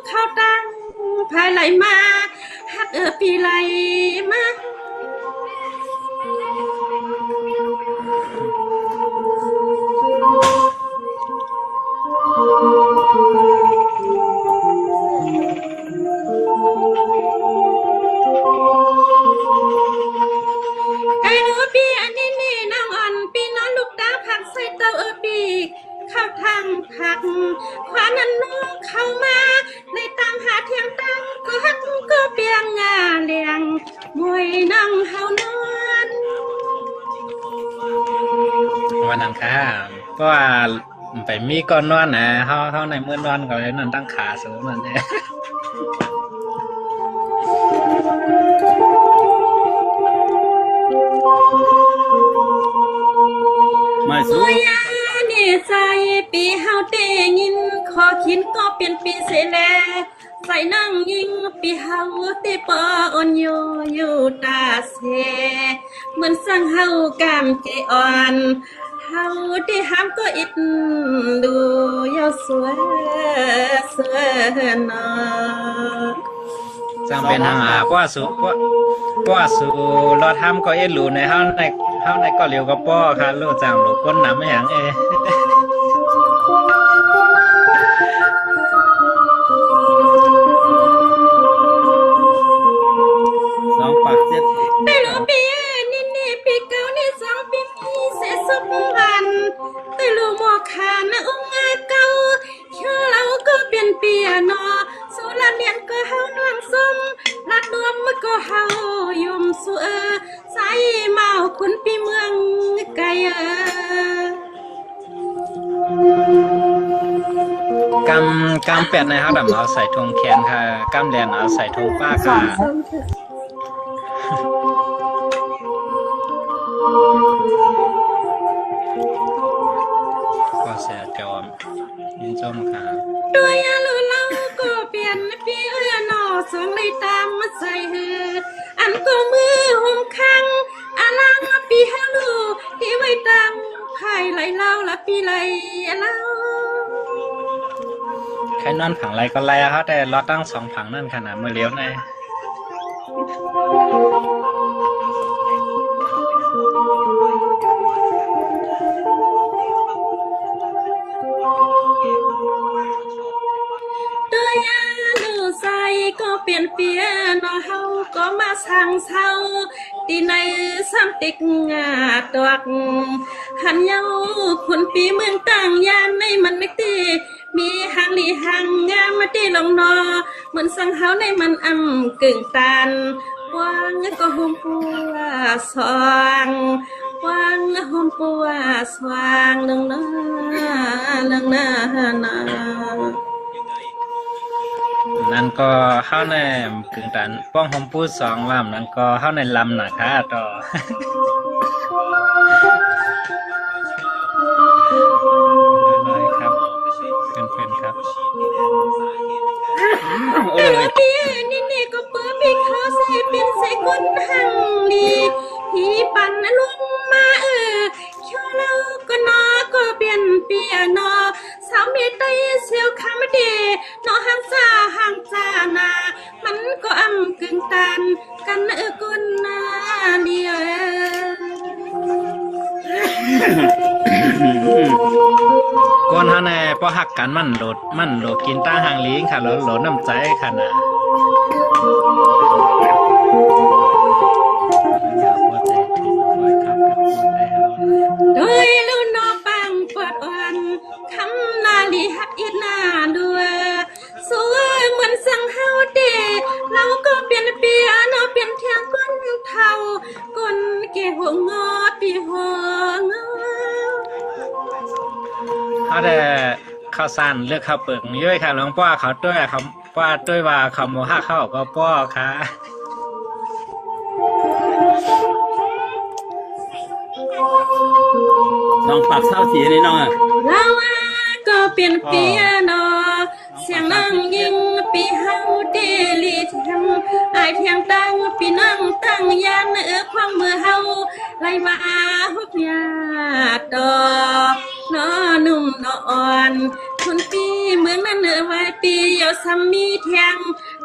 เข้าตั้งภายไหลมาฮักปีไหลมาไก่หนูปีอันนี้นี่น้องอ่อนปีน้องลูกดาวผักใส่เต้าปีเข้าทางผักขวานั้นน้องเข้ามาในตามหาเทียงตั้งก็ฮักก็เปียงงาเลียงมวยนั่งเฮานอนวันนั้นค่ะเพราะว่าไปมีก้อนนอนนะเขาในมือนอนก็เลยนั่นตั้งขาสูงนั่นเองไม่สู้ยาเนี่ยใจปีเฮาเตยินขอคินก็เป็นปีเสแลใส่นั่งยิงปีเฮาเตปอนโยอยู่ตาเสเหมือนสั่งเฮากามเจอ่อนเฮาได้ห้ามก็อิดดูยาสวยสวยนอจังเป็นทางเพราะว่าสูรอทำก็เอ็ดหลูในเฮาในก็เหลียวกับป้อค่ะลูกจังลูกก้นน้ำไม่หยังสองปากเจ็ดแต่ลูกปีนี่ปีเก่านี่สองปีมีเสสุบวันแต่ลูกหมอขานะอุ้งอาเก่าเชื่อเราก็เป็นเปียนอสุราเนียนก็เฮาหลังส้มรักรวมมันก็เฮายมสุใส่เมาคุณปีเมืองไกลกำเป็ดในเขาดำเอาใส่ทงแคนค่ะกำแลนเอาใส่ทงป้าค่ะก็เสียจอมยินจมค่ะด้วยอาลูเราก็เปลี่ยนปีนอสองเลยตามมาใส่อันก็มือห่มคังอาลังปีฮาลูที่ไว้ตังไผ่ไหลเล่าละปีไหลเล่าใครนอนผังไรก็ไรครับแต่เราตั้งสองผังนั่นขนาดเมื่อเลี้ยวในด้วยอาลูใส่ก็เปลี่ยนเปียนอเฮาก็มาสั่งเศร้าตีในซ้ำติกงาดอกหันเยาคุณปีเมืองต่างยานในมันไม่ตีมีหางหลีหางงามมาตีลงนอเหมือนสังเฮาในมันอ่ำกึ่งตันวางก็หุ่มปัวสว่างวางหุ่มปัวสว่างเรื่องนานั่นก็เข้าในกึ่งตันป้องหอมพูดสองลำนั่นก็เข้าในลำนะคะต่อเลยครับเป็นครับแต่ว่าพี่นี่ก็เปิดพี่เขาใส่เป็นใส่ก้นหังลีที่ปั่นลงมาเขียวเราก็นอก็เปลี่ยนเปียนอสาวเมตไตเสียวคำเดนอหังซานามันก็อ่ำกึ่งตันกันก้นนาเดียวก้นฮะแน่พอหักกันมันโหลดกินตั้งหางลิงค่ะโหลดน้ำใจค่ะนะโดยลูนอปังปวดอ่อนคำนาลีหักอีนาด้วยสวยเหมือนสังเฮาเดเราก็เปลี่ยนเปียนอเปลี่ยนเทียงก้นเท่าก้นเกี่ยวหัวงอปีหัวงอเขาแต่ข้าวสั้นเลือกข้าวเปลือกเยอะค่ะหลวงพ่อเขาด้วยเขาว่าด้วยว่าเขาโมหะเข้าก็ป้อค่ะน้องปากเศร้าสีนี่น้องเราก็เปลี่ยนเปียนอเสียงนั่งยิงปีเฮาเดลีเทียงไอเทียงตั้งปีนั่งตั้งยานความมือเฮาไล่มาฮุบยาดอกนอนุ่มนออ่อนคุณปี เมืองนั้นไว้ปีเยาซ้ำมีเทียง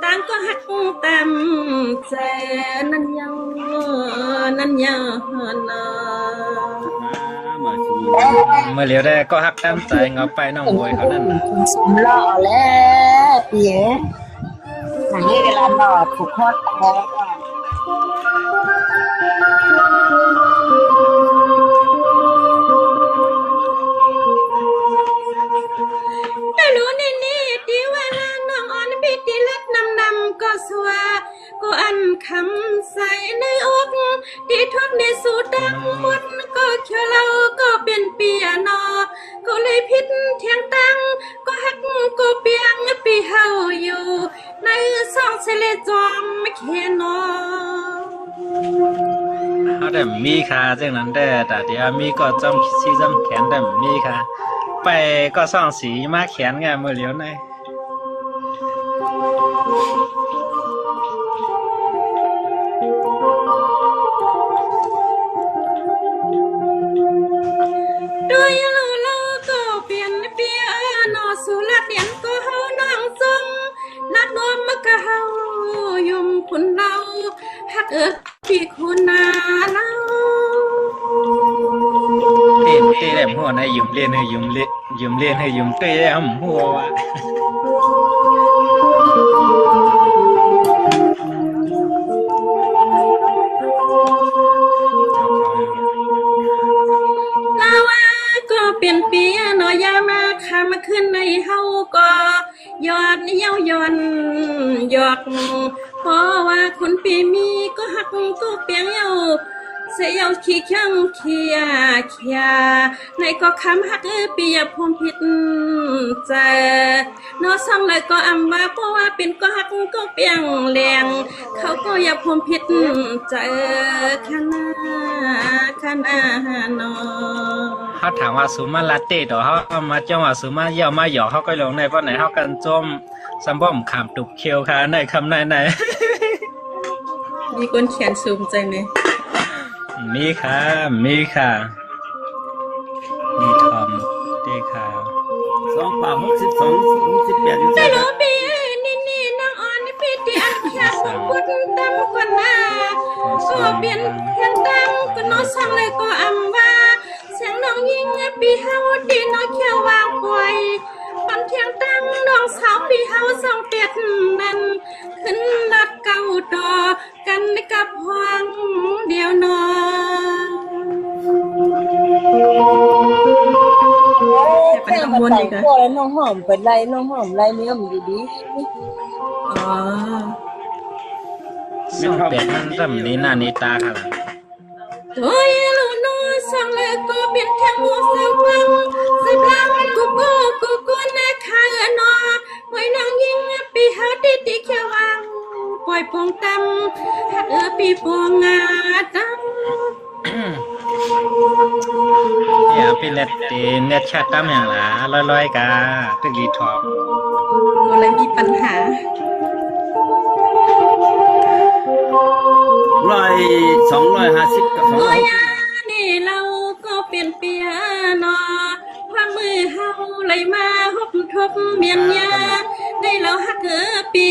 ต่างก็หักตามใจนั่นยังนะ มาสิ เมื่อเหลียวได้ก็ฮักตามใจเงาไปน้องมวยเขานั่นน่ะ คุณสมหล่อแล้วเปี๋ยหนังนี้เวลาหล่อถูกทอดแท้ แต่รู้นี่ดีเวลาน้องอ่อนพี่ตีเล็กนำก็สวาก็อันคำใส่ในอกที่ทุกในสู่ดังหมดก็เชื่อเราก็เป็นเปียนอก็เลยพิษเทียงตังก็หักก็เปียงปีเฮาอยู่ในสองเสลจอมแค่นอ เขาแต่มีค่ะจังนั้นแต่เดี๋ยวมีก็จำซีจำแขนแต่มีค่ะไปก็ส่องสีมาแขนไงเมื่อเหลียวใน ด้วยเราก็เปลี่ยนเปียนอสุรัดเดียนก็เฮานั่งจมนัดนวมมะกะเฮายุ่มคุณเราหักพี่คุณนาเรา ตีแหลมหัวในยืมเรียนให้ยืมเรียนให้ยืมเตี้ยมหัววะ ลาวาก็เปลี่ยนเปียนอยามาคามาขึ้นในเฮาก็ยอดเย้ายอนหยอกเพราะว่าคุณปีมีก็หักก็เปียงเย้าเสียาขี้เขียงเขียในก็คำหักปียพรมผิดใจนอซ่องเลยก็อำว่าเพราะว่าเป็นก็หักก็เปียงแรงเขาก็อย่าพรมผิดใจขนาดนอ เขาถามว่าสูมาลาเต้ต่อเขาเอามาจ้องว่าสูมาเยี่ยวมาหยอกเขาก็ลงในเพราะไหนเขากันจมซัมบอมขามตุกเคียวค่ะในคำไหน มีคนเขียนซูมใจไหม มีค่ะมีทอมเต้ค่ะ 2 ปาก 62 68อยู่ แต่ ใช่ รู้ปีนี่นางอ่อนนี่ปีที่อันแข็งบุญตำกว่าหน้าก็เปลี่ยนเพียงตังก็น้องสั่งเลยก็อำว่าเสียงน้องยิงปีเฮาดีน้องเขียววางป่วยปันเทียงตังน้องสาวปีเฮาสองเปียดนั้นขึ้นลัดเก่าดอกันกับหวังเดียวนอ เพื่อนมาแต่งตัวแล้วน้องหอมเป็นไรน้องหอมไรเนื้อมันอยู่ดี อ๋อ ส่องเป็ดมันเริ่มนี้หน้านี้ตาค่ะ โอ้ยลูกน้อยสั่งเลยก็เปลี่ยนแค่หัวเสียงฟังสิบลังกูนะค่ะนอไว้นางยิงปีหาตีเขียววังปล่อยปวงตำหักปีปวงงาตำ เนี่ยพี่เล็ดตีเน็ตชาตั้มอย่างละร้อยกาตึกรีทอป ก็เลยมีปัญหา 250กับ โอ้ย 260 นี่เราก็เปลี่ยนเปียนอความมือเฮาเลยมาฮบทบเมียนยาได้เราหักปี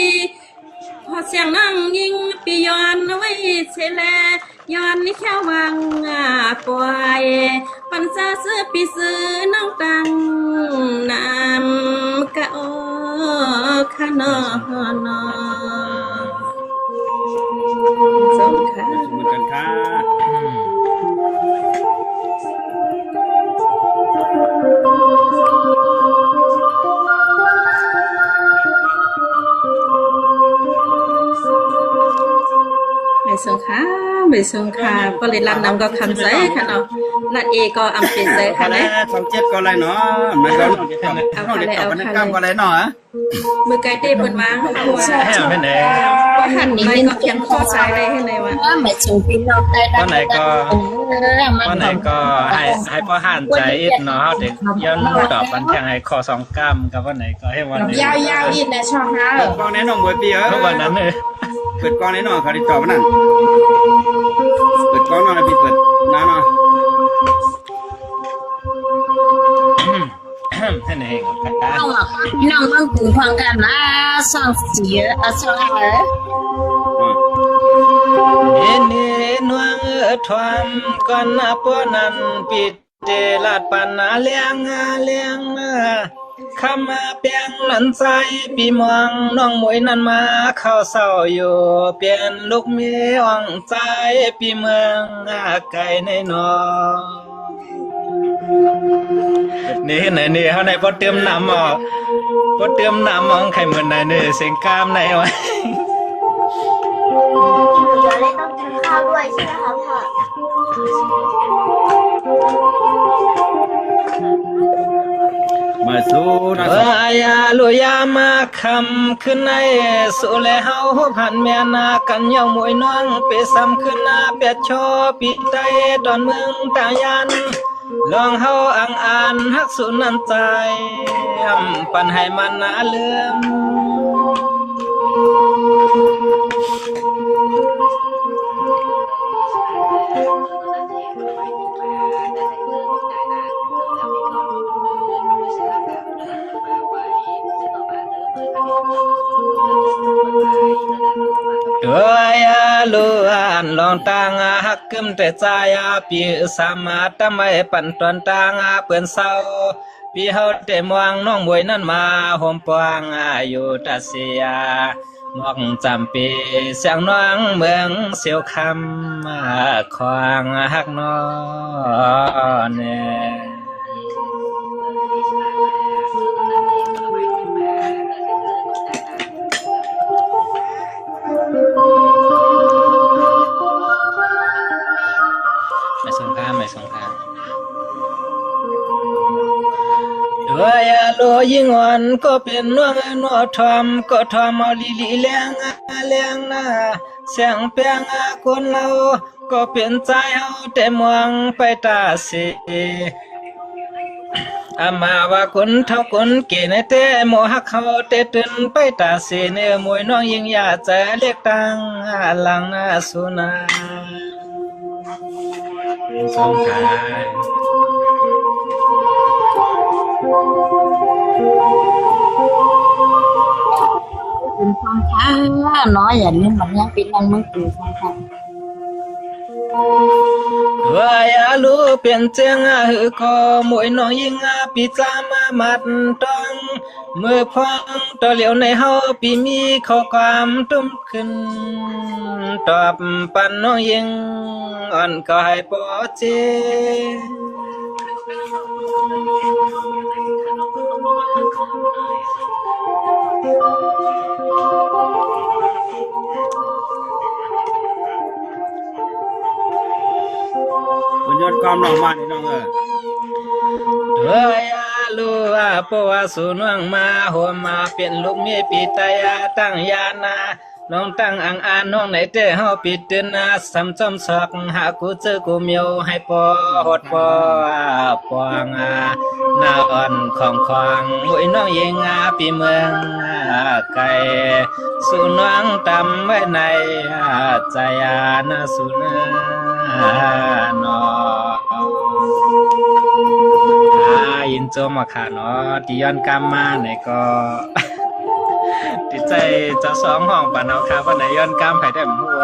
พอเสียงนั่งยิงปีย้อนไว้เชลย้อนนี่แค่วังปล่อยปันซาซื้อปีซื้อน้องตังน้ำกะโอขนอนอสมค่ะ เหมือนกันค่ะ ไม่สงค่ะก็เลยรับนำก็คำใจค่ะเนาะนัดเอก็อำเป็นใจค่ะนะ 27ก็ไรเนาะมันก็น้องเด็กตอบกันกำก็ไรเนาะ มือไก่เต้เปิ้นวางค่ะว่า ให้เอาให้ไหน ว่าหันไปก็เขียนข้อใจได้ให้ไหนวะ ว่าไม่ส่งพี่น้องได้ วันไหนก็ให้พ่อห่านใจอิดเนาะเด็กย้อนตอบปันแข่งให้คอสองกล้ามกับวันไหนก็ให้วันนี้ ยาวๆอีกนะช่องฮะ เปิดกล้องในน้องบวยปีเอ เมื่อวันนั้นเลย เปิดกล้องในน้องเขาได้ตอบนั่นเปิดกล้องน้องพี่เปิดน้าเนาะ ให้ในเองกัน น้องพี่น้องเมืองกรุงฟังกันนะสองเสียสองนี่นวงทวมก่อนนะปอนันปิดเจลาดปันนาเลี้ยงคำมาเปียงหลันใจปีมองน้องมวยนั้นมาเข้าเศร้าอยู่เปลี่ยนลูกเมียอ่องใจปีเมืองไกลในนอนี่ไหนนี่เขาไหนพอเติมน้ำออกพอเติมน้ำมองใครเหมือนไหนนี่เสียงกล้ามไหนวะ จะเล่นต้องกินข้าวด้วยใช่ไหมคะพ่อ มาสู้นะ ยาลุยามาคำขึ้นในสุเลเฮาผ่านเมียนากันเยามวยน้องไปซ้ำขึ้นนาเปียชอปีไตตอนเมืองตายันลองเฮาอ่างอ่านฮักสุนันใจปันให้มันนาเลื่อมลูอันลองตางหักกึมแต่ใจปีสามารถทำไมปั่นตอนตางเปื่อนเศร้าปีเฮาแต่มวงน้องมวยนั่นมาห่มปวงอยู่ตาเสียมองจำปีเสียงน้องเมืองเสียวคำควางหักนอเนไม่สงครามด้วยโลยิงอ่อนก็เป็นนวงนวทอมก็ทอมเอาลีลีเลี้ยงนะเสียงเปียงคนเราก็เป็นใจเอาแต่มองไปตาสีอามาว่าคนเท่าคนเก่ในแต่โมหักเขาแต่ตื่นไปตาสีเนื้อมวยน้องยิงยาใจเรียกตังหลังสุนาสงขายเป็นฟังค่ะน้อยอย่างนี้มันยังเป็นน้องเมืองกรุงฟังค่ะว่ายาลูเป็นเจียงหือก็มวยน้องยิงปีจามามัดต้องเมื่อพองต่อเหลียวในเฮาปีมีข้อความตุ้มขึ้นตอบปันน้องยิงอ่อนก็ให้ปอเจคุณยอดความน้องมานี่น้องลูปวสุนวงมาหัวมาเป็นลูกเมียปีตายาตั้งยานาน้องตั้งอ่างอ่านน้องไหนเต้เฮาปิดเตือนนาสำจอมสอกหากูเจอกูเมียวให้ปอหดปอปองหน้าอ่อนของมวยน้องยิงปีเมืองไก่สุนวงตำไว้ในใจนาสุนยินโจมาขาเนาะที่ย้อนกรรมมาไหนก็ติดใจจะสองห้องปานเอาค่ะว่าไหนย้อนกรรมไผได้หัว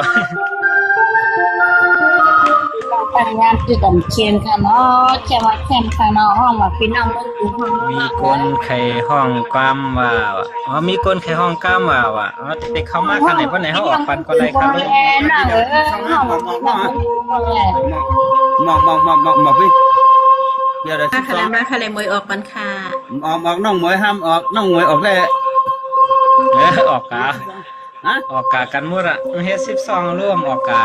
แต่งงานคือกันเคียนค่ะเนาะแค่ว่าแค่ค่ะเนาะห้องว่าพี่น้องเมืองกรุงมีคนไขห้องกรรมว่ามีคนไขห้องกรรมว่าเด็กเข้ามาค่ะไหนว่าไหนเฮาออกปันก็ได้ครับเลยมองพี่เดี๋ยวมาคะแนนมาคะแนนมวยออกกันค่ะออกน้องมวยห้ามออกน้องมวยออกได้ออกกาออกกากันหมดเฮ็ด12ร่วมออกกา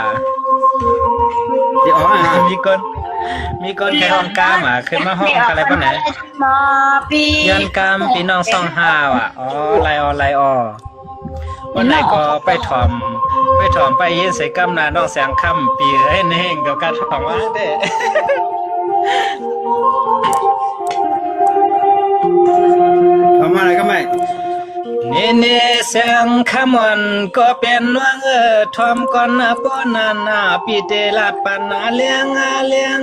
ที่ออกมีคนแค่ห้องกามขึ้นมาห้องอะไรปะไหนยันกามพี่น้อง25ไลอวันไหนก็ไปถอมไปยินใส่กำนาน้องแสงค่ำปีให้เน่งกับการถอมว่าเด้ทำอะไรก็ไม่นี่เสียงคำวันก็เป็นว่าทอมก่อนปอนาปีเตลาดปันเลี้ยง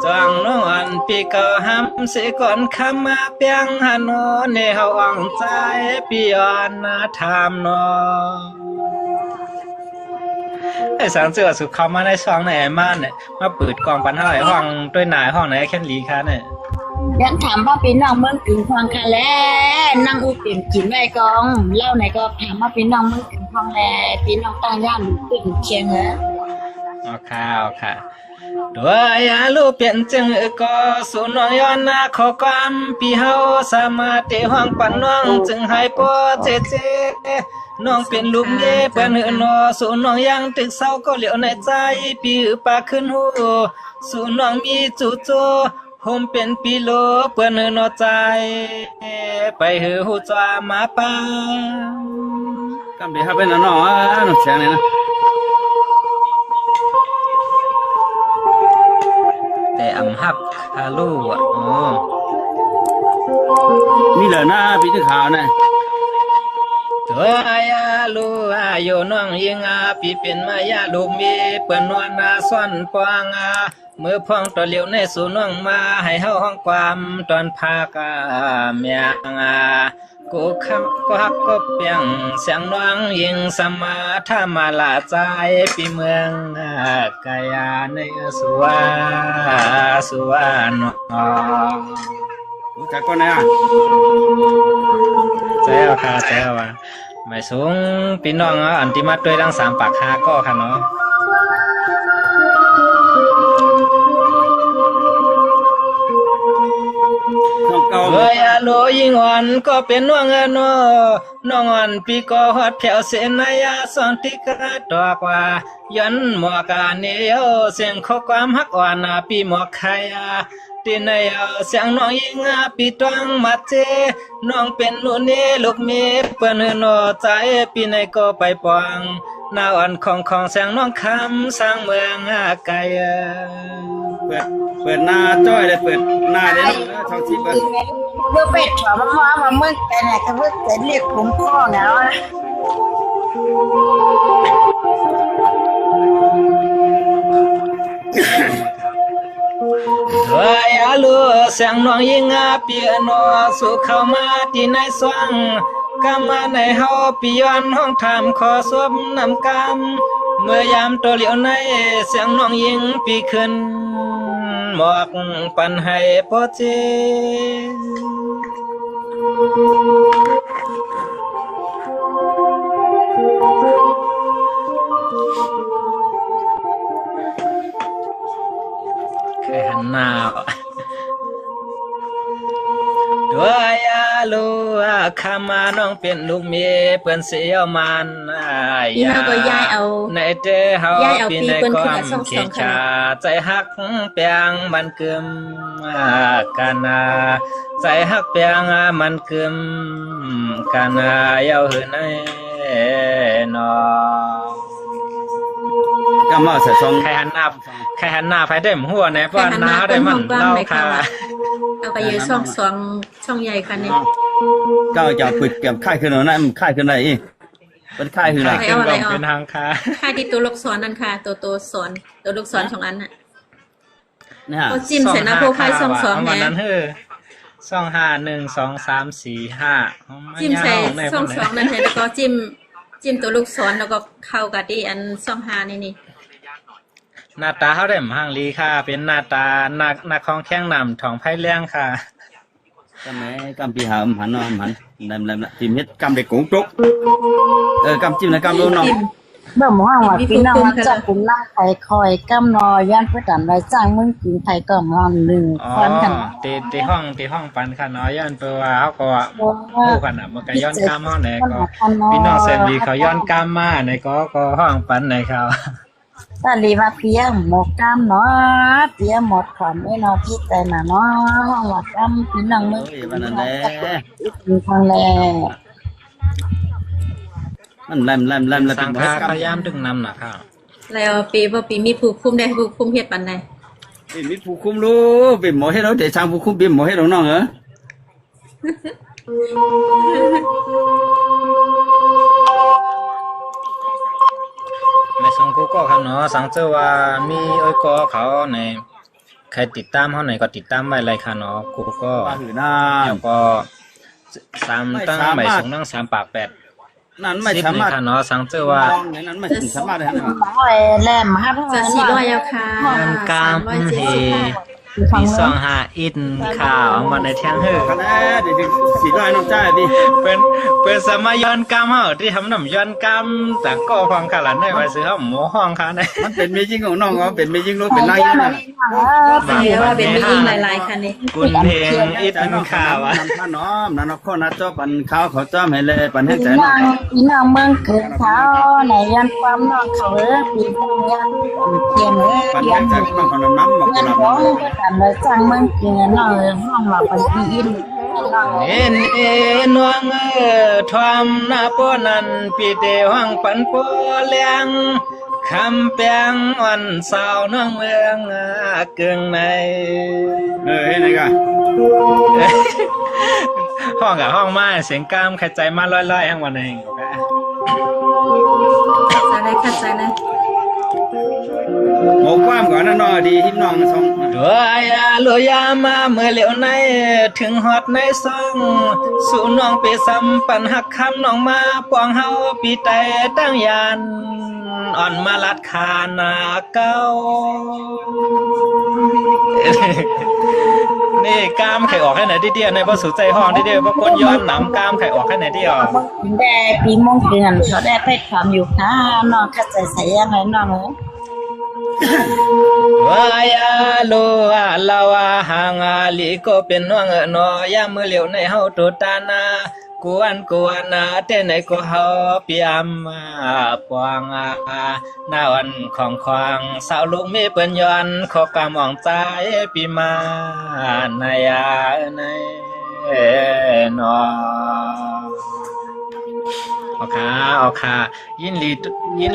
จางน้องอันปีเก่าห้ำสิก่อนคำมาเปียงหันโนเนเฮาอ่องใจปีอ่อนนาทามนอไอ้สังเจือสุขเขามาในช่องไหนมาเนี่ยมาเปิดกล่องปันเท่าไหร่ห้องด้วยหนายห้องไหนแค่ลีค่ะเนี่ย ยันถามว่าพี่น้องเมืองกึ่งควางค่ะแลนั่งอูเปลี่ยนกินไว้กองเล่าไหนก็ถามว่าพี่น้องเมืองกึ่งควางแลพี่น้องตั้งย่านหรือตึงเชียงเหรอ เอาค่ะด้วยอาลูเปลี่ยนจึงก็สูนองย้อนนาขอความปีเฮาสามารถเตห้องปันน้องจึงให้ปอเจน้องเป็นลูกเย่เปิ้นเหือนอสูน้องยังตึกเศร้าก็เหลียวในใจปีปากขึ้นหูสูน้องมีจูโจโฮมเป็นปีโลเปิ้นเหือนอใจไปหือหูจามาปาก ำเดี๋ยวให้เป็นน้องน้องเสียงเลยนะ แต่อำหับคาลูอ่ะอ๋อ มีเหลือหน้าพี่ที่ขาวนะ ตัวอายาลูอาโยน้องยิงอาปีเป็นมายาลูกมีเปิ้นวนาซ่อนปางอามือพองตัวเหลียวในสู่น้องมาให้เฮาห้องความตอนพากาเมียงอากูคักก็ฮักก็เปียงเสียงน้องยิงสมาถ้ามาลาใจปีเมืองกายาในสุวรรณ รู้จักก่อนนะ แจ้วค่ะแจ้วว่าไม่สูงพี่น้องอันที่มาด้วยทั้ง3 ปาก5ก็ค่ะเนาะน้องเก่า เอ้ยอะโลยิงอ่อนก็เป็นน้องเงินเนาะน้องอ่อนปีก็ฮอดแถวเสนายาสอนที่กระดอกว่ายันหมอกาเนียวเสียงข้อความฮักอ่อนปีหมอกใครที่ในเสียงน้องยิงปีตวงมาเจน้องเป็นหนูนี่ลูกมีเปิ้นนอใจปีในก็ไปปองหน้าอ่อนของเสียงน้องคำสร้างเมืองไกล เปิดหน้าจ้อยเลยเปิดหน้าเดี๋ยวช่องที่เปิด เมื่อเป็ดถอมาว่ามาเมื่อแต่ไหนก็เมื่อแต่เรียกผมพ่อเนาะ เฮ้ยอาลูเสียงน้องยิงเปียโนสู่เข้ามาที่ในสว่างกำมาในเฮาปีย้อนห้องถามขอสวมนำกำเมื่อยามตัวเหลียวในเสียงน้องยิงปีขึ้นหมอกปันให้พอเจแค่หันหน้าด้วยอาลูข้ามาน้องเป็นลูกเมียเปิ้นเสียวมัน พี่น้องก็ย้ายเอา ในเตเฮาปีในความเขชาใจฮักเปียงมันกึมกันใจฮักเปียงมันกึมกันเย้าหืนไอ้นอ ก็มาใส่ซอง ใครหันหน้าไปได้หัวเนี่ยเพราะหน้าได้มันเล่าค่ะ เอาไปยืนช่องใหญ่ค่ะเนี่ย ก็จะปิดเก็บค่ายขึ้นหน่อยนะค่ายขึ้นไหนอีกเป็นค่ายขึ้นไหน เป็นทางค่ะ ค่าที่ตัวลูกศรนั่นค่ะตัวสอนตัวลูกศร2 อันน่ะ เนี่ย ก็จิ้มใส่หน้าโปรไฟล์2 วัน เนี่ นั้ ย นเฮ้อ2 5 1 2 3 4 5 จิ้มใส่2 นั่นเองแล้วก็จิ้มตัวลูกศรแล้วก็เข้ากับที่อัน2 5นี่ หน้าตาเขาได้มหังลีค่ะ เป็นหน้าตานักของแข้งนำถ่องไพ่เลี้ยงค่ะ ก็แม่กำปีหามหันหันนั่นทีมเฮ็ดกำเด็กกุ้งจุกกำจิ้มนะกำโดนน้อง เมื่อหมู่ว่าพี่น้องมาจับกลุ่มนั่งไข่คอยกำนอย่านเพื่อตันไว้จ้างมึงกินไทยก็มอน1 คนกัน ตีห้องปันค่ะน้อยย้อนตัวเขาก็คู่กันมันก็ย้อนกล้ามห้องไหนก็พี่น้องเซนดีเขาย้อนกล้ามมาในก็ห้องปันในเขาตาลีมาเพียงหมกกำเนาะเพียงหมดขอนไม่นอพี่แต่น่ะเนาะหมดกำพี่น้องมึง วันนั้นแหละ มีทางแล มันแลมแล้ว สั เป็ ง น ฆาพยายามดึงนำนะค่ะ แล้วปีมีผู้คุมได้ผู้คุมเฮ็ดปานใด เป็นมิตรผู้คุมรู้เป็นหมอให้เราแต่ช่างผู้คุมเป็นหมอให้เราน้องเหรอ ในสงกูก็ค่ะเนาะสังเจอว่ามีอ้อยกอเขาใน ใครติดตามเฮาไหนก็ติดตามไว้เลยค่ะเนาะกูก็ ว่าหือหน้า แล้วก็ตั้งใบสูงนั่ง3 ปาก 8 นั้นไม่ 10 สามารถ ค่ะเนาะสังเจอว่า ในนั้นไม่สามารถได้นะ หมอแหลมมาเท่า จะ นั้น สี่ร้อยเอาค่ะ เงินกามเฮมี25อินข่าวเอามาในเที่ยงฮื้อ คะแนนเดี๋ยว400น้องจ้าดิ เป็นสมัยย้อนกรรมเฮาที่ทำน้ำย้อนกรรมแต่ก็ฟังขลันได้ไว้ซื้อเฮาหมูห้องค่ะนะ มันเป็นเมจิงของน้องก็เป็นเมจิงรู้เป็นนายนะ เป็นเรียกว่าเป็นไม่ยิ่งหลายๆค่ะนี่ กุนเพลงอิดข่าวอ่ะ นำท่าน้อมนั่นข้อนัดจอปันข้าวเขาจ้อมให้เลยปันให้ใจ พี่ น้ น้ อ อง งพี่น้องเมืองเกิดเขาไหนยันความน้องเขาปีนยันเกียน ปัน เกีย ให้ น ใจน้องของน้ำบอก เงิน เรา ของก็ทำเลยจังเมืองเกียนน้องห้องเราเป็นพี่อินน้อง เอ็นนวงทอมหน้าป้อนันปีเตวังปันป้อเลียงคำแปงวันสาวน้องเมืองเกืองใน เฮ้ยไหนกัน ห้องกับห้องมาเสียงกล้ามใครใจมาลอยๆอังวันเอง ใจเลยค่ะใจเลย โมความก่อนนะน้อดีที่น้องสอง ด้วยโลยามาเมื่อเหลียวในถึงฮอดในซองสู่น้องไปซ้ำปันหักคำน้องมาปองเฮาปีแต่ตั้งยานอ่อนมาลัดคานาเก้า นี่กล้ามไข่ออกให้ไหนเดียวในบ่สุใจห้องเดียวบ่คนย้อนหนำกล้ามไข่ออกให้ไหนเดียว แต่ปีมงเกินเขาได้ไปทำอยู่ค่ะน้องเข้าใจใส่ยังไงน้อง วายาโลอาลาวาหางาลีก็เป็นน้องนอยามมือเหลียวในเฮาตุตานา กวนนาแต่ไหนก็เฮาเปียมปวงนาวันของควางสาวลูกมีเปิ้นย้อนขอกำมองใจปีมานายาในนอเอาค่ะยิน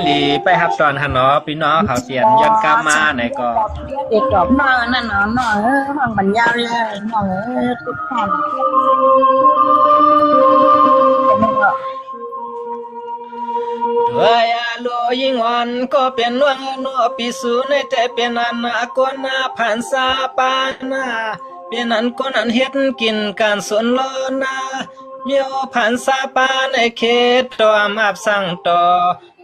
ลีไปรับตอนหะเนาะพี่น้องเขาเสียนย้อนกลับมาไหนก็ เด็กจบน้องนั่นน้องห้องบรรยายเลยน้องทุกท่าน เฮ้ยโลยิงวันก็เป็นนวงโนปิสูในแต่เป็นอันกอนาผ่านซาปานาเป็นอันคนอันเฮ็ดกินการสนโลนาเมียวผ่านซาปาในเขตตัวมาบสั่งต่อ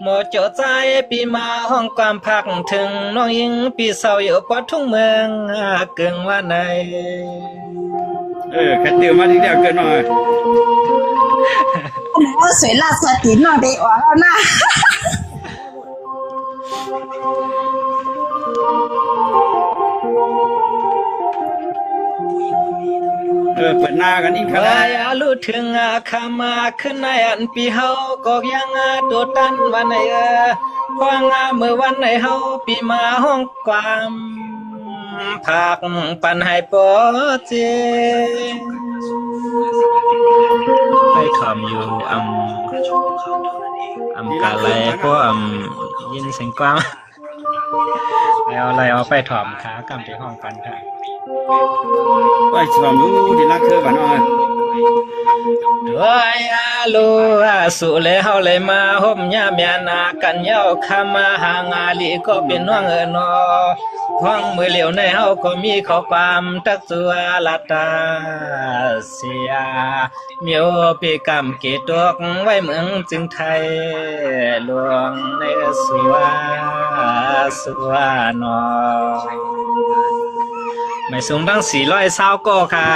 โมโจใจปีมาห้องความพักถึงน้องยิงปีเศร้าอยู่ปอทุ่งเมืองเกิงว่าใน แค่เตียวมาทีเดียวเกินหน่อย โอ้สวยลาสตินน้องได้ออกแล้วนะ เปิดหน้ากันอีกค เว รั้ง ลารู้ถึงขามาขึ้นในอันปีเฮาก็ยังตัวตันวันไหนพองเมื่อวันไหนเฮาปีมาห้องความผักปันให้ปอเจไปทำอยู่กาไรพวกยินเสียงกว้างแล้วอะไรเอาไปถอมขากำที่ห้องกันค่ะ ไปชมดูที่รักเธอบ้านน้อย ด้วยลูสุเลยเฮาเลยมาห่มยาเมียนากันเย้าคำมาหางาลีก็เป็นน้องนอห้องมือเหลียวในเฮาก็มีข้อความตักตัวลาตาเสียเมียวปีกำเกตกไว้เมืองจึงไทยหลวงในสัวนอไม่สูงตั้ง420ก็ค่ะ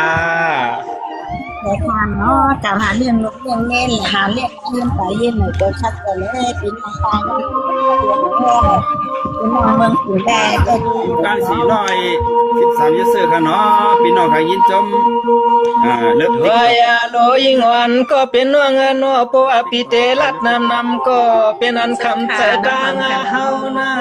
แต่ทานเนาะการหาเรื่องนกเรื่องเล่นหาเรื่องยืนไปยืนหน่อยก็ชัดไปเลยปีน้องตายแล้วปีน้องเมืองถึงแดงก็ การ413ยูเซอร์ค่ะเนาะพี่น้องค่ะยินจมเลิก ด้วยโลยิงวันก็เป็นน้องนอเพราะว่าปีเตลัดนำก็เป็นอันคำใจดังเฮานา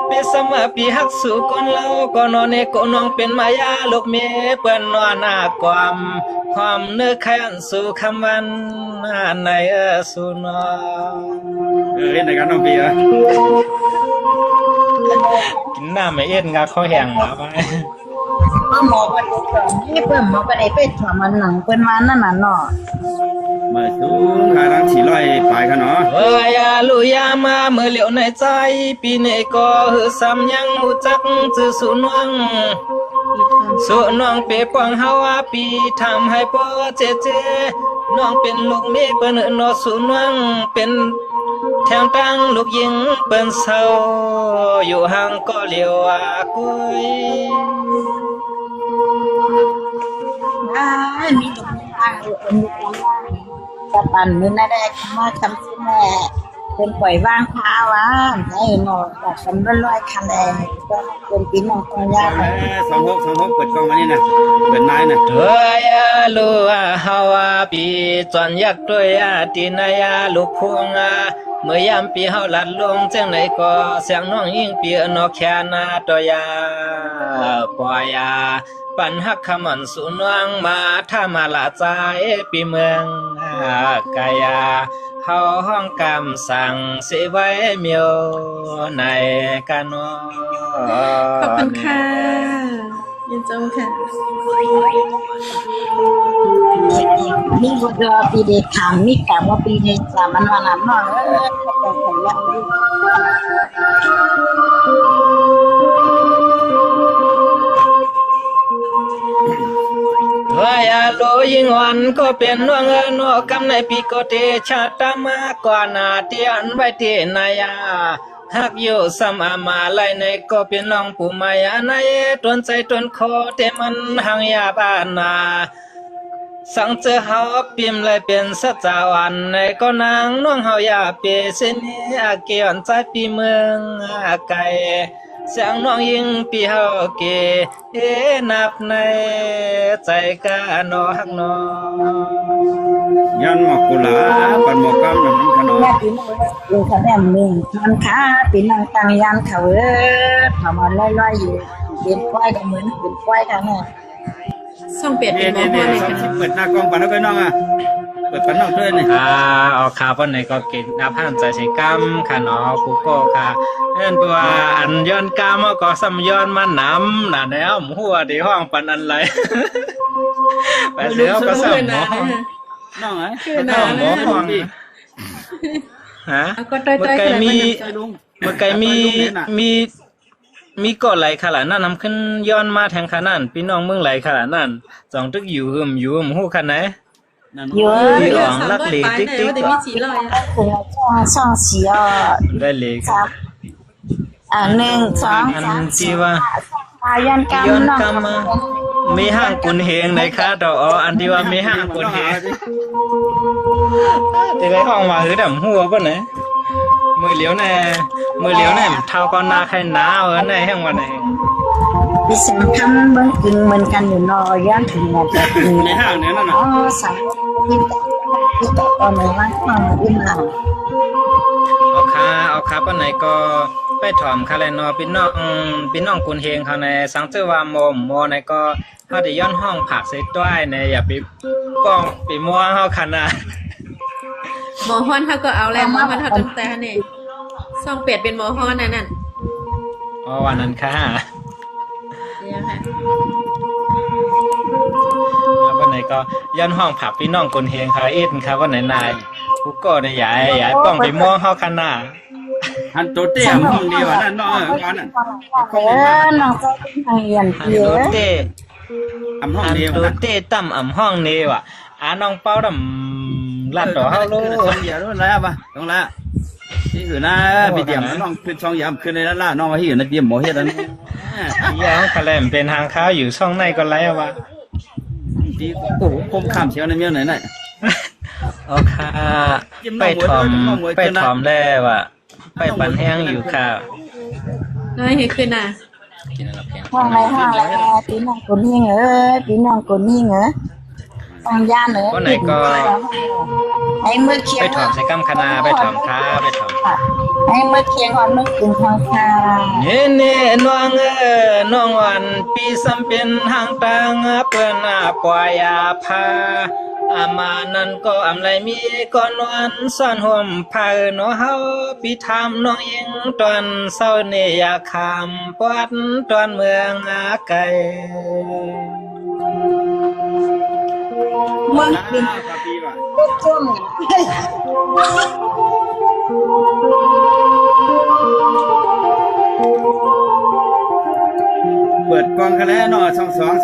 เป็นสมาปีฮักสู่คนเราก็นอนในก็น้องเป็นมายาลูกเมเปิ้นนอนหน้าความเนื้อแค้นสู่คำวันในสู่นอ เล่นในการน้องปีอ่ะ กินน้ำไม่เอ็นงาเขาแห้งมาไป เพิ่มหมอประเดี๋ยวนี่เพิ่มหมอประเดี๋ยวไปถอมันหนังเป็นวันนั่นน่ะเนาะ มาสูงค่ะรัง400ปลายค่ะเนาะ เอ้ยลุยามาเมื่อเหลียวในใจปีนี้ก็หือซ้ำยังหูจักจือสูนวง สุน้องเปปองเฮาอาปีทำให้พ่อเจเจน้องเป็นลูกเมียเปิ้นนอสุน้องเป็นแถมตั้งลูกยิงเปิ้นเศร้าอยู่ห่างก็เลียวอากุย มีตรงนี้ทางเป็นมีความว่างจะปั่นมือนั่นแหละมาทำซื้อแม่เป็นปล่อยว่างพาว่าให้หนอแบบสำรวจลอยคันแดงก็เป็นปีน้องของยา 26เปิดกล้องมานี่นะเปิดนายนะ Doya lua hawa pi chọn yak doya tinaya lục phung mới yam pi hao lạt lung chẳng này có sáng nong ying pi nó kha na doya boya pan hak khaman su noang ma tha ma la chai pi mương kaya hao hong cam sang sẽ vai miêu này cano ขอบคุณค่ะยินจงค่ะ มีบุตรปีเด็กขามมีกะว่าปีเด็กสามันวันนั้นนอนแต่ขยันดี Vaya lo ying wan ko pen no nga no kam nai pi ko te cha ta ma kwa na ti an bai ti na ya hak yo sam ama lai nei ko pen long pu ma ya na ye ton chai ton kho te man hang ya ba na sang che hao pim lai pen sa cha wan nei ko nang nong hao ya pe se ni a ke an chai pi mương a kai sáng noang ying pi hao ke e nap nai chai ka no hak no ยันหมอกกุหลาบปันหมอกกำน้ำมันขนม แม่ปีน้องอยู่คะแนนหนึ่งมันค้าปีน้องตังยันเขาทำมันลอยๆอยู่เป็นควายก็เหมือนเป็นควายกันแน่ ส่องเปลี่ยนเป็ เนี่ น ย หมอ เนี่ย พ่อ เนี่ย เลย สอง ค่ะ ชิ้นเปิดหน้ากล้องปันแล้วก็น้องเปิดปันนอกด้วยนี่ เอาขาปนไหนก็กินอาพานใจสิกรรมค่ะเนาะกูก็ค่ะเอ็นตัวอันย้อนกรรมก็ซ้ำย้อนมาหนำน่ะแนวหัวที่ห้องปันอันไรไปเสียก็ซ้ำหมอ น้องไอ้ น้องหมอห้องฮะ เอาก็ต้อย เมื่อ ๆ ไก กัน มี ลุง เมื่อไกมีก่อไหลขนาดนั้นนำขึ้นย้อนมาแทงขนาดนั้นพี่น้องเมืองไหลขนาดนั้นจองตึกอยู่หูขนาดไหน เยอะ พี่ เดี๋ ห ย ล ว อง สาม ลัก ร้อย เหลี ไป ติ๊ก ไหน ติ๊ก ว่าแต่มีสี่ร้อยอ่ะ ถึงช่องสีได้เหล็ก ครับหนึ่งสอง อัน สาม ที่ว่า ยันกรรม ย้อน น้อง กรรมมามีห้างกุนเฮงในค่าดอกอันที่ว่ามีห้างกุนเฮงที่ไรห้องมาคือดำหัวป่ะเนี่ยมือเหลียวแน่เท่าก้อนหน้าใครหนาวในแห่งวันไหน ดิฉันทำเบื้องกินเหมือนกันอยู่นอย้อนถึงแบบนี้ ในห้างเนี่ยนั่นน่ะ อ๋อสามที่แต่ตอนไหนว่าความอิ่มหลัง เอาคาปันไหนก็ไปถอมคาแลนอพี่น้องกุนเฮงเขาในสังเจว่าโมในก็เขาได้ย้อนห้องผักใส่ต้วยในอย่าไปป้องไปมัวเขาขนาด หมอฮอนเขาก็เอาแล้วหมอฮอนเขาตั้งแต่เนี่ยส่องเปลี่ยนเป็นหมอฮอนนั่น อ๋อวันนั้นค่ะ เดี๋ยวค่ะ แล้ววันไหนก็ย้อนห้องผักพี่น้องกุนเฮงเขาเอ็ดค่ะวันไหนนายกูก็ในยายป้องไปมัวเขาขนาด หันตัวเตี้ยห้องดีกว่านั่นน้องก่อนน่ะ น้องก็เป็นทางเรียน อัน เย โร อะ เต้ ทำห้อง อัน ดีก โร ว่า เต้ตั้มอ่ำห้องนี้ว่ะน้องเป้าดำลัดต่อเฮาลูก ช่องยาด้วยแล้วป่ะตรงแล้วนี่คือนะพี่เดียมน้องขึ้นช่องยามขึ้นในด้านล่างน้องมาที่อยู่ในเดียมหมอเฮ็ดนั้น ยาคาแลมเป็นทางข้าวอยู่ช่องในก็ไล่ว่ะ ดีโอ้โหคมข้ามเชียวในเมียไหนน่ะ เอาค่ะไปถอมแล้วว่ะไปปันแห้งอยู่ค่ะ น้อยเห็นขึ้นน่ะ ห้องอะไรปีน้องคนนี้เหรอปีน้องคนนี้เหรอฟังย่านเหรอไอ้เมื่อเคีย ไป ง ถอมใส่กัมคณาไปถอมค้าไปถอม ไอ้เมื่อเคียงหอนเมื่อกินทองคา นี่น้องน้องวันปีซ้ำเป็นหางตางเปิ้นปล่อยพาอามานั้นก็อำไรมีก่อนวันซ่อนห่มผ้าเนาะเฮาปีทำน้องยิงตอนเศร้าเนี่ยอยากคำปวดตอนเมืองไกล เมื่อกิน ครับพี่ว่ะ จุ่ม เปิดกล้อง องกันแล้วเนาะ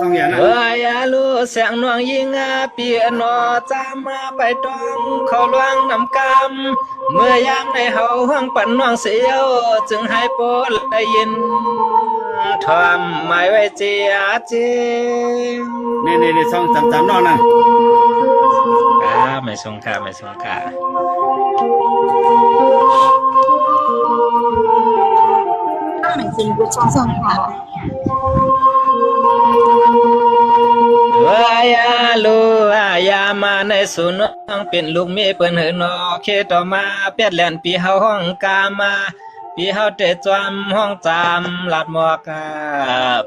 สองอย่างนะ เอ้ยอาลูเสียงนวงยิงเปียโนจามาไปตองเขาลวงนำกำเมื่อยามในเฮาห้องปั่นนวงเสียวจึงให้โปดได้ยินทำหมายไว้เจียจี นี่สองสามนอกนะ ไม่สงค่าไม่สงค่า ต้องเหมือนจริงกูช่องค่ะ เอ้ยอาลูอายามาในสุนงเป็นลูกมีเปิ้นเหินอเคต่อมาเปียดแล่นปีเฮาห้องกามาปีเฮาเตะจอมห้องจำลาดหมอก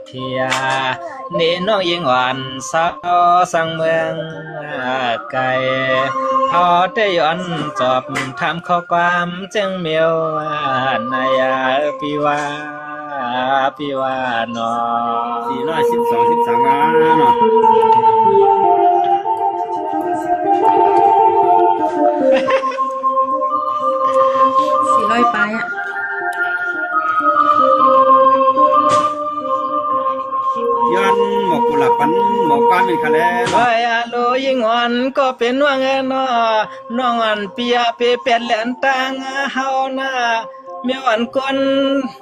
เพียนี่น้องยิงอ่อนสาวสังเมืองไกลเฮาได้ย้อนจอบทำข้อความจึงเมียวนายาปีว่าเนาะ 412 13อ่ะเนาะ 400ปลายอ่ะ ย้อนหมอกกุหลาบปันหมอกก้านเป็นคะแนน ไว้อาโลยิงอ่อนก็เป็นว่าไงเนาะน้องอันเปียเปเป็นแหลนตังเฮานะเมียวันคน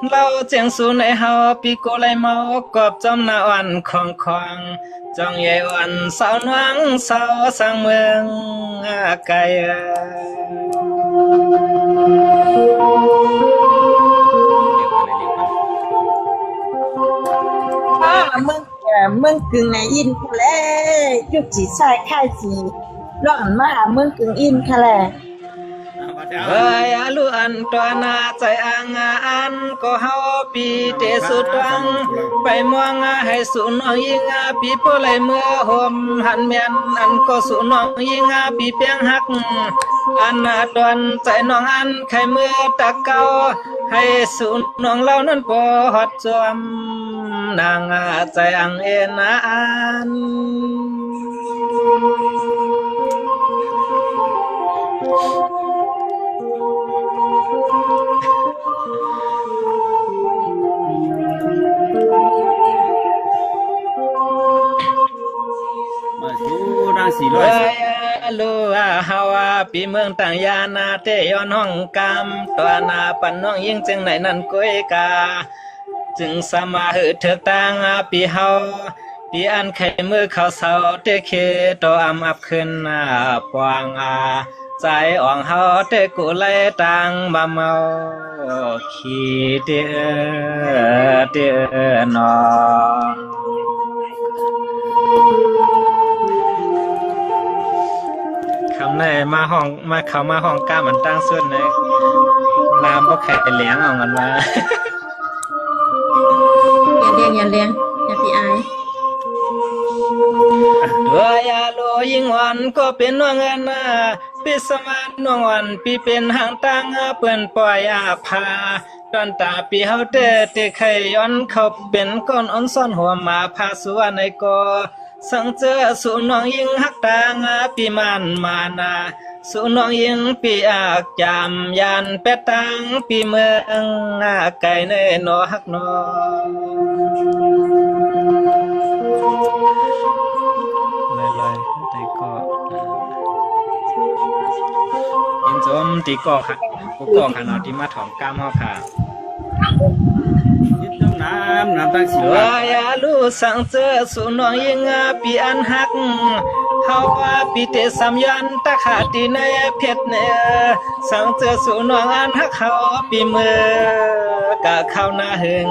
เราเจียงสูในเฮาปีโกไลเมากอบจอมนาวันของจองใหญ่วันสาวนวงสาวสังเมืองไกล เมืองกึ่งในอินค่ะแลยุคจีชายค่ายสีร้อนมาเมืองกึ่งอินค่ะแล เอ้ยอาลูอันตัวนาใจอันก็เฮาปีเตสุตังไปมองให้สุน้องยิงปีโปเลยเมื่อหอมหันเมียนอันก็สุน้องยิงปีเปียงหักอันดวนใจน้องอันไขมือตะเกาให้สุน้องเรานั้นบ่ฮอดจวมนางใจเอ็นอัน มาสู่นางเอ้ย 400 ลูฮาวาปีเมืองต่างยานาเตย้อนห้องกำตัวนาปันน้องยิงจึงไหนนั่นก้อยกาจึงสมาหือเถิกต่างปีเฮาปีอันไขมือเขาเสาเตเคตัวอับขึ้นปวางใจอ่องเฮาเตกุไลตังบะเมาขี้เตนอคำไหนมาห้องมาเขามาห้องก้ามันตั้งส่วนเลยน้ำก็แข็งเลี้ยงเอาเงินมา อย่าเลี้ยงอย่าพี่อาย ตัวอยาโลยิงวันก็เป็นน้องเงินปิสมานน้องวันปีเป็นหางตังเปิ้นปล่อยพาตอนตาปีเฮาเตไขย้อนเขาเป็นก้อนอ่อนซ่อนหัวมาพาสัวในกอสังเจอสุน้องยิงหักตางปีมันมานาสุน้องยิงปีอากจามยานเป็ดตังปีเมืองไก่เนนอหักนอเลยตีก็ยินจมตีก็ค่ะกูก็ค่ะเนาะที่มาถอมกล้ามเฮาค่ะ ยึดน้ำตั้ง เอ้ยลูสังเจอสุน้องยิงปีอันหักเฮาว่าปีเตสามยันตะขาตีในเพชรเนสังเจอสุน้องอันหักเขาปีมือกะเข้าหน้าหึง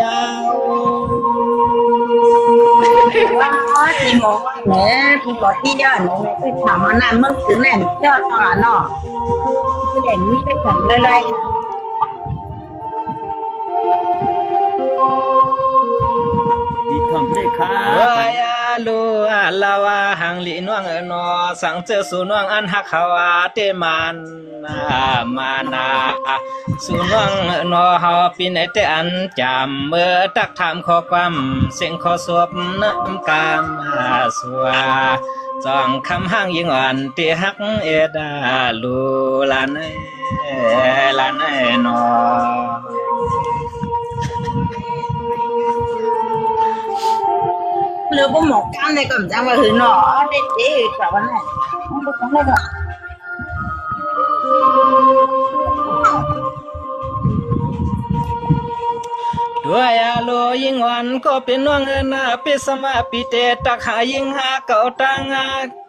ยาว ว่าจีโมเนี่ยพี่บอกที่ยอดเนี่ยคือถามว่านานเมืองกึ่งแน่นยอดต่อเนาะคือเด่นนี่ไปถึงเลย ดีทำได้ค่ะ เอ้ยลูลาวาหังลีนวงนอสังเจอสุน้องอันหักเขาเตมันมานาสุน้องนอเฮาปีไหนแต่อันจำเมื่อตักถามข้อความเสียงขอสวบน้ำกามสัวจองคำห้างยิงอ่อนตีหักเอดาลูลานนอ lừa bố một cam này cầm trang vào hử nọ để cả vấn này không được cái này rồi ด้วยอาโลยิงวันก็เป็นน้องเงินปิสมาปิเตตักหายิงหาเก่าตัง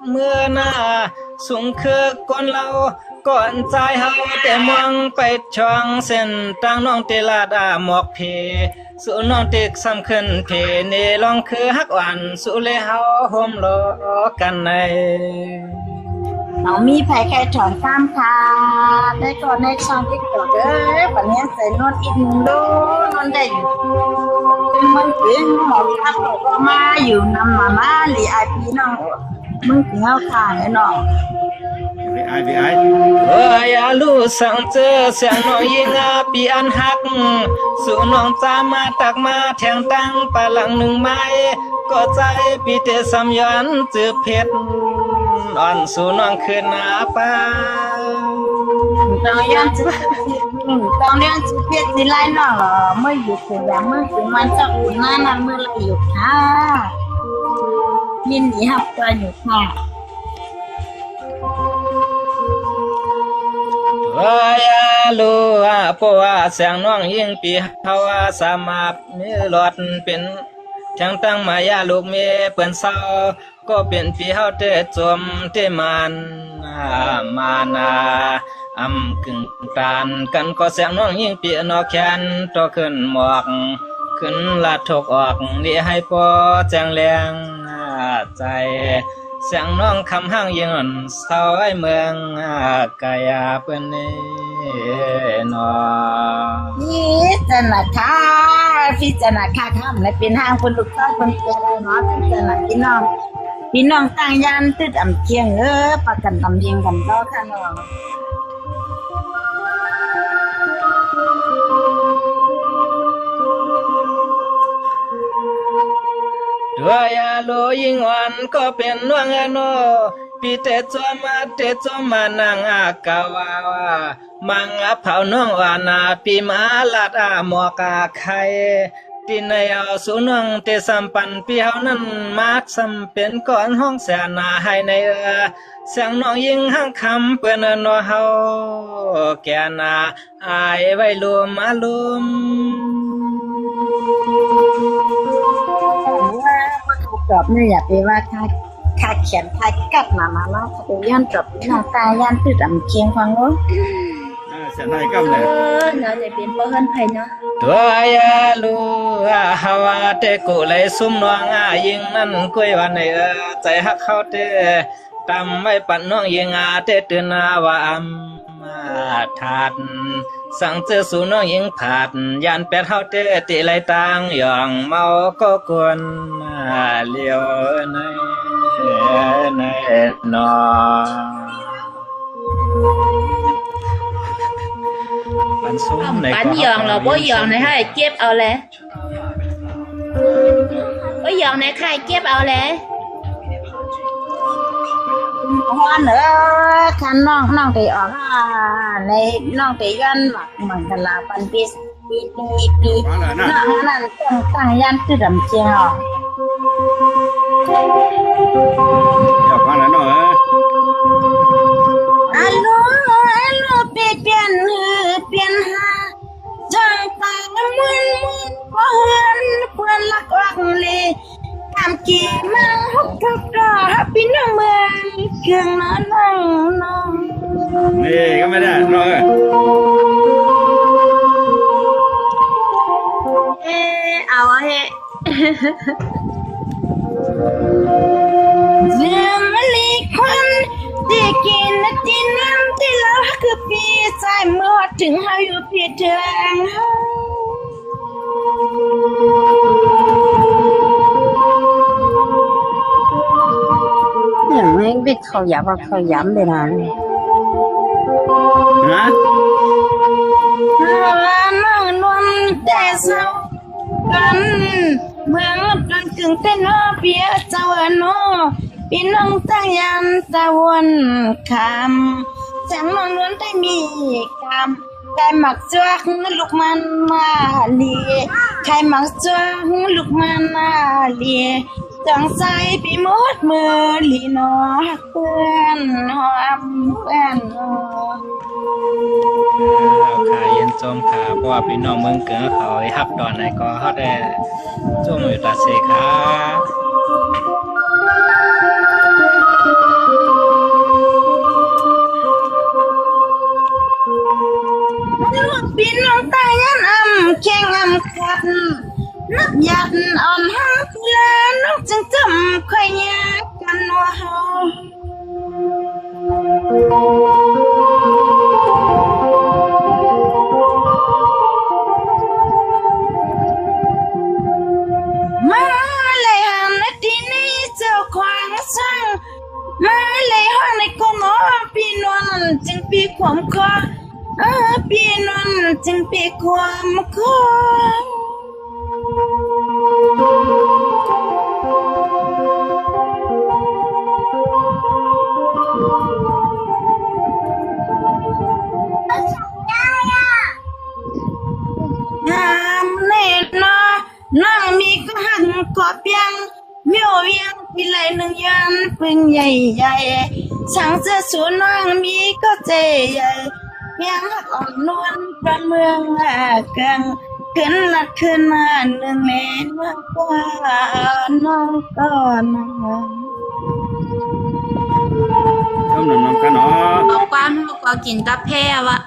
เมื่อหน้าสูงคือก้นเราก่อนใจเฮาแต่มองไปช่องเส้นตั้งน้องเตลาดาหมอกเพสู่น้องติกสำคัญเพเนลองคือฮักหวานสู่เลยเฮาโฮมโลกันใน น้องมีไผแค่ถอนข้ามค่ะได้ก่อนในช่องติ๊กต็อกวันนี้ใส่นวดอีกดูนวดได้อยู่มึงเป็นหมอข้ามก็มาอยู่นำมาหลีไอพีน้องมึงถึงเอาข่ายน้อง bị ai เอ้ยอาลูสังเจอเสียงน้องยิงปีอันหักสู่น้องจามาตักมาแทงตั้งปะหลังหนึ่งไม้ก็ใจปีเตสำยันจือเพชรอ่อนสู่น้องคืนหน้าป้า tao yang chỉ tao yang chỉ biết gì lại nó là mới dục thì là mới cũng quan trọng na na mới lại dục ha nhìn gì học qua dục ha ว่าอย่าลูเพราะว่าเสียงน้องยิงปีเฮาสามารถมีรถเป็นทางตั้งมายาลูกเมียเปิ้นเศร้าก็เป็นปีเฮาเตจมเตมันมานาอำกึ่งตานกันก็เสียงน้องยิงปีนอกแขนต่อขึ้นหมอกขึ้นลาดทกออกนี่ให้พอแจ้งแรงใจเสียงน้องคำห้างยิงอ่อนเศร้าไอ้เมืองกายาเปิ้นนี่นอ นี่จะนะค่ะพี่จะนะค่ะข้ามและเป็นห้างคนลูกค้าคนเจริญเนาะพี่จะนะพี่น้องต่างยันตึดอ่ำเคียงประกันตำเพียงกันก็ค่ะน้อง ด้วยอาโลยิงวันก็เป็นนวงโนปีเตจวมานังอากาวาวามังเผาน้องวานาปีมาลาดหมอกไข่ที่ในเอาสุนวงเตสัมปันปีเฮานั้นมาสำเป็นก่อนห้องแสนาให้ในเสียงน้องยิงห้างคำเปิ้นนอเฮาแก่นาอายไว้ลุมอาลุม จอบเนี่ยอย่าไปว่าค่าเขียนค่ากัดมาเนาะไปย่านจอบน้องตาย่านตึดอ่ำเคียงฟังเนาะ sẽ này cam này เราจะเป็นเพื่อนไผ่เนาะ ตัวยาลูฮาวาเตกุเลยซุ่มน้องยิงนั่นกุยวันในใจฮักเขาเตตำไว้ปันน้องยิงเตตื่นว่าถาดสั่งเจอสู่น้องยิงผาดยานเป็ดเฮาเตติไหลตังหย่องเมาก็กวนเลี้ยวในนอ bánh giòn là bố giòn này hay chép ao lẽ bố giòn này khai chép ao lẽ ฮ้อนคันน้องไปออกในน้องไปย้อนเหมือนกันลาปันปีน้องนั่นตั้งยันตึดอ่ำเคียง dọc qua là nó aloเปลี่ยนหาจังตามันเพื่อนลักวักเลยทำกี่มังฮุกทุกดอกพี่น้องเมืองเครื่องน้อง nè cái mấy đây nó ơi เอาเฮ้ เรื่องมันลีคนที่กินและที่น้ำที่เราคือพี่ใจเมื่อถึงเฮาอยู่พี่เถิงอย่างนี้บิดเขาย้ำเลยนะ hả น้องนวลแต่เศร้ากันเมืองกันกึ่งเต้นเปียเจ้าโนพี่น้องตั้งยันตะวันคำแสงน้องนวลได้มีคำใครมักจ้วงลูกมันมาเลียใครมักจ้วงลูกมันมาเลียใจ จังใสพี่มดมือลีนอเพื่อนหอมเพื่อน ขาเย็นจมขาเพราะว่าพี่น้องเมืองเกิงเขาฮับดอนไหนก็เขาได้จมอยู่ตาเสขาพี่น้องตายันแข่งขัดนักยัดอ่อนหักลาน้องจึงจำค่อยยากกันว่าเฮามาเลยหันที่นี่เจ้าขวางช่างมาเลยห้องในกองพี่นวลจึงปีความคอพี่นวลจึงปีความคอนั่งมีก็หันกอดเพียงเมียวยังปีไหลหนึ่งยันพึ่งใหญ่ใหญ่ช่างเสื้อสูนั่งมีก็เจใหญ่เพียงหักอ่อนนวลประเมืองกังขึ้นลัดขึ้นมาหนึ่งเมตรมากกว่าน้องก็น้องก็นอนกันเนาะบอกความก็กินกาแฟวะ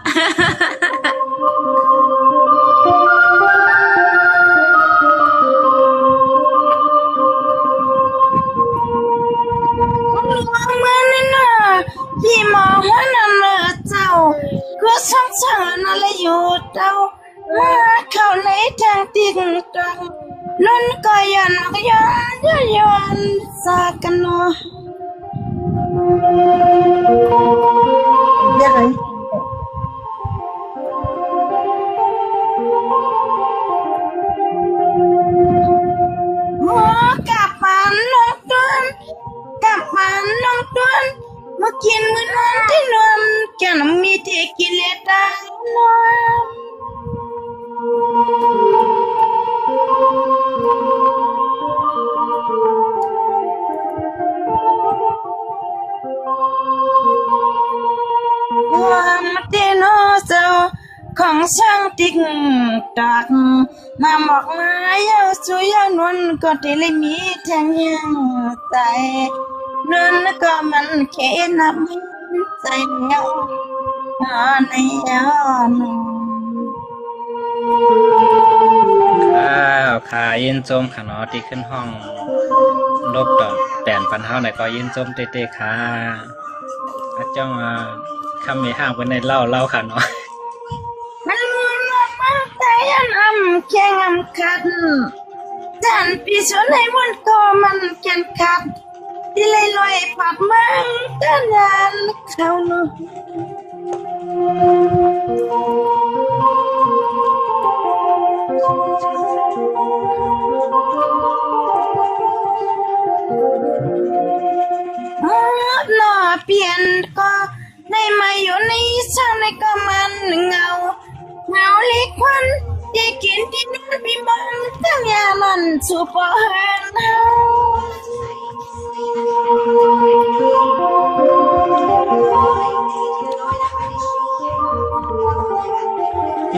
พี่มองว่านั่นเจ้าก็ช่างเชิญอะไรอยู่เจ้าเข้าในทางติ๊กตรงนั่นก็ยันสักกันเนาะกับมันน้องต้นเมื่อกินมื้อนั้นที่นอนแกนมีที่กินเลตานความเตโนเจ้าของช่างติ๊กตักมาหมอกมายาวสวยยาวนวลก็ที่เลยมีแทงยังใจนั่นก็มันแค่นับใจเงาในย้อนขาเย็นจมขาเนาะที่ขึ้นห้องลบดอกแปนปันเฮาไหนก็เย็นจมเตะๆขาอาจ้องคำมีห้างไว้ในเล่าขาเนาะมันมันแต่ยันแข่งขัดจันพี่ชนในวันก็มันแข่งขัดที่เลยลอยปัดมังต้นยันเขาเนาะหน้าเปลี่ยนก็ในมาอยู่ในช่างในก็มันเงาเล็กควันที่กินที่นั่นพี่มังตั้งยามันสุปอหัน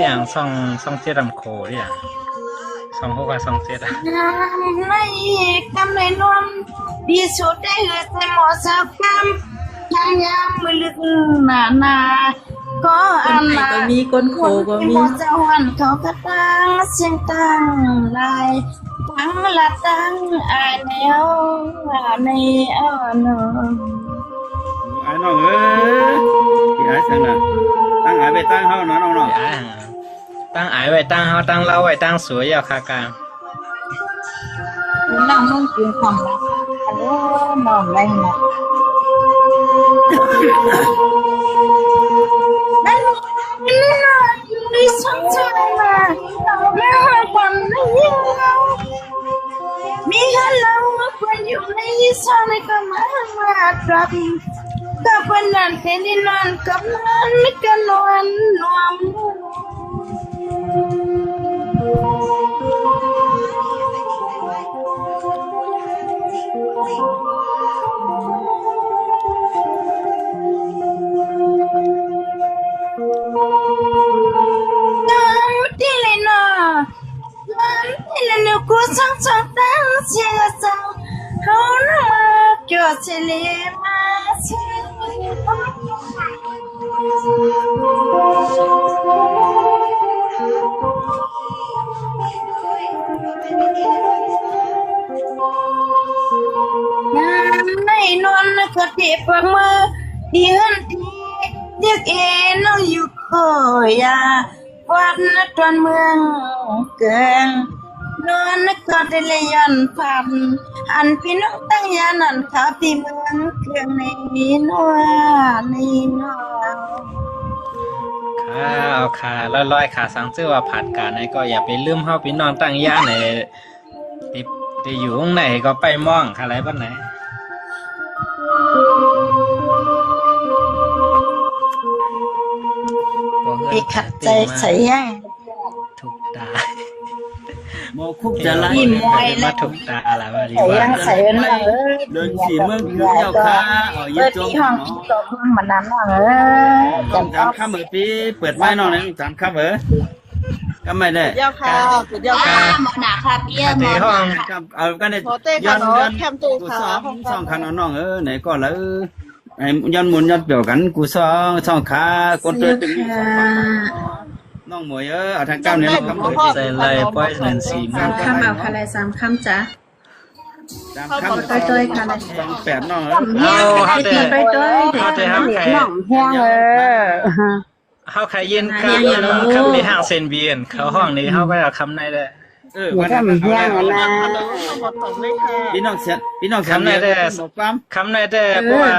อย่างซ่องเจ็ดลำโคเนี่ยซ่องพวกว่าซ่องเจ็ดในกำในนวลดีสุดได้เหตุในหมอสาวกำยังยามมือลึกหนาก็อันมาก็มีก้นโคก็มีหมอเจ้าวันเขาก็ตั้งเสียงตั้งลายตั้งละตั้งอายแนวในน้องไอ้น้องพี่ไอ้ฉันน่ะตั้งไอ้ไปตั้งเฮาเนาะน้องตั้งไอ้ไว้ตั้งเฮาตั้งเล่าไว้ตั้งสวยยาวคากานั่งมึงกินของรักอันนี้มองไรนะนั่นน่ะมีสังใจมาไม่ให้ความไม่ยิ่งเรามีให้เราคนอยู่ในช่องในก็มาจับกับวันนั้นเส้นที่นอนกับนั้นก็นอนนวม เฉลี่ยมาเชื่องานในนวลก็เจ็บปากมือดีเงินดีเรียกเอน้องอยู่คอยาวัดนครเมืองเกิงนวลก็ได้เลยยันพันอันพี่น้องตั้งยานันเขาที่เมืองเกิงในนัวในนัว ค่ะเอาค่ะลอยๆค่ะสังชื่อว่าผัดการไหนก็อย่าไปลืมเฮาพี่น้องตั้งย่านไหนที่อยู่ตรงไหนก็ไปมองค่ะอะไรบ้านไหน ปีขัดใจใส่ยัง ถูกตา โมคุกจะไล่ ยิ้มไว้แล้ มาว ถูกตาอะไรวะดี ใส่ ว่า ยังใส่เป็นว่า เดินสี่เมืองคือเจ้าค้าอ๋อยึ เปิ ด ด จง ที่ห้องที่โต๊ะห้องมันนั้นว่าจำ จำข้ามปีเปิดไม้นอนเลยจำข้ามก็ไม่ได้ เจ้าค่ะสุดยอดค่ะ หมอหนาค่ะเปี้ยหม ใน อ ห้อง เอาก็ได้ โมเต้ค่ะเนาะแคมตู กู ค่ะ ซ่องคันน้องไหนก็แล้วไอ้ย้อนหมุนย้อนเปี่ยวกันกูซ่องขาคนตัวตึงน้องหมวยเอาทางก้าวเนี่ยน้องคำ ใส่ลายป้อยเงินสีมือ คำเอาค่ะอะไร3คำจ้ะ จำข้าม ต้อยๆค่ะเลย 28น้อง เอาเขาแต่ ต้อยๆ เขาแต่เขาใคร แห้งเลย เขาใครยินคำคำในห้างเซนเบียนเขาห้องนี้เขาก็เอาคำในได้ วันนั้น แห้งนะ หมดต่อเลยค่ะ พี่น้องเสียพี่น้องคำในได้หมกปั๊ม คำในได้เพราะว่า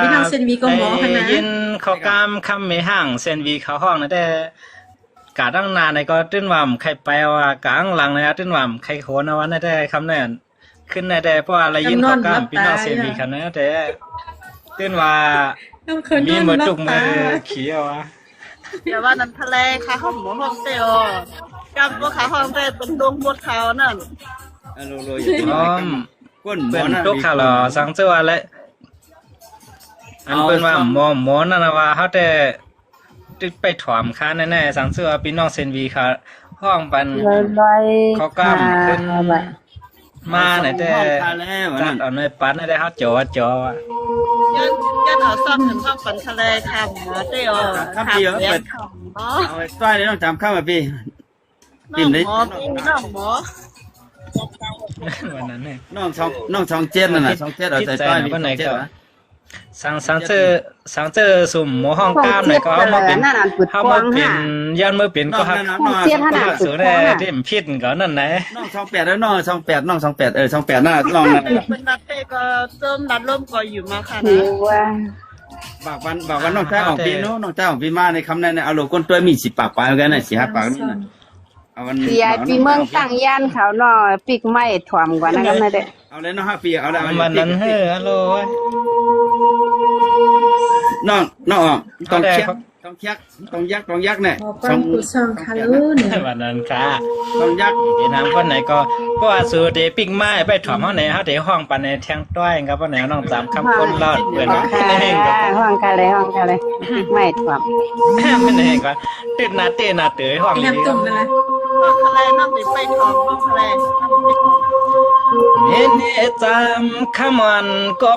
ยินเขากามคำในห้างเซนวีเขาห้องนั่นได้กาตั้งนานในก็ตื้นว่าใครไปว่ากางหลังนะตื้นว่าใครโขนวันนั่นได้คำนั้นขึ้นในได้เพราะว่าอะไรยินเขากามพี่น้องเซนวีคำนั้นแต่ตื้นว่ามีมือจุกมือขี่เอาวะ เดี๋ยวว่าน้ำทะเลค่ะข้าวหมูห้องเต้อกับพวกขาห้องเต้เป็นดงบดเขานั่น โรยอยู่ก้นหม เป็ อน ตุกข่าวหรอสังเจว่าและอันเป็นว่าหมอนั่นนะว่าเขาแต่ไปถอมค้าแน่ๆสังเจว่าพี่น้องเซนวีค่ะห้องปันเขากล้ามขึ้นมาไหนแต่จัดเอาในปันได้เขาจ่อยันเอาซ่อมถึงห้องฝันทะเลค่ะหมอเต้อเนาะ เอาใต้เลยต้องจำข้ามมาพี่ น้องหมอพี่น้องหมอ วันนั้นเนี่ย น้องช่องเจ็ดนั่นน่ะช่องเจ็ดเอาใต้ใต้พี่ไหนก็สังเจอสุ่มหมอห้องกล้ามไหนก็เอามาเป็นยันเมื่อเป็นก็ฮักสูงได้ที่มันพิษก็นั่นไหน น้องช่อง8แล้วน้องช่อง8น้องช่อง8ช่อง8น่ะน้องนั่น เป็นนัดเต้ก็เติมนัดร่มก็อยู่มาค่ะนะ บอกวันน้องเจ้าของพี่น้องเจ้าของพี่มาในคำนั้นเอาโลก้นตัวมี10 ปากไปกันน่ะ4-5 ปากนี่น่ะเอาวัน ยายปีเมืองตั้งย่านเขาเนาะปีกไม้ถ่วมกว่านั้นก็ไม่ได้ เอาเลยน้อง5 ปีเอาแล้ว วันนั้นเฮ้อฮัลโหล น้องต้องเช็คต้องยักเนี่ย ปังกุซองคารุเนี่ย วันนั้นค่ะ ต้องยัก พี่น้ำคนไหนก็เพราะว่าสูเดปิ้งไม้ไปถอมเฮาไหนเฮาได้ห้องปันในแทงต้อยครับว่าไหนน้องตามคำคนรอดเพิ่น ค่ะ ไม่เฮงก็ ห้องกันเลยไม่ถ่วม ไม่เฮงก็ตื่นหน้าเต้หน้าเตยห้อง แฮ นี้ มตุ่มนั่นแหละ น้องทะเลน้องติดไปทองน้องทะเลน้องติดไปทอง เนจำคำวันก็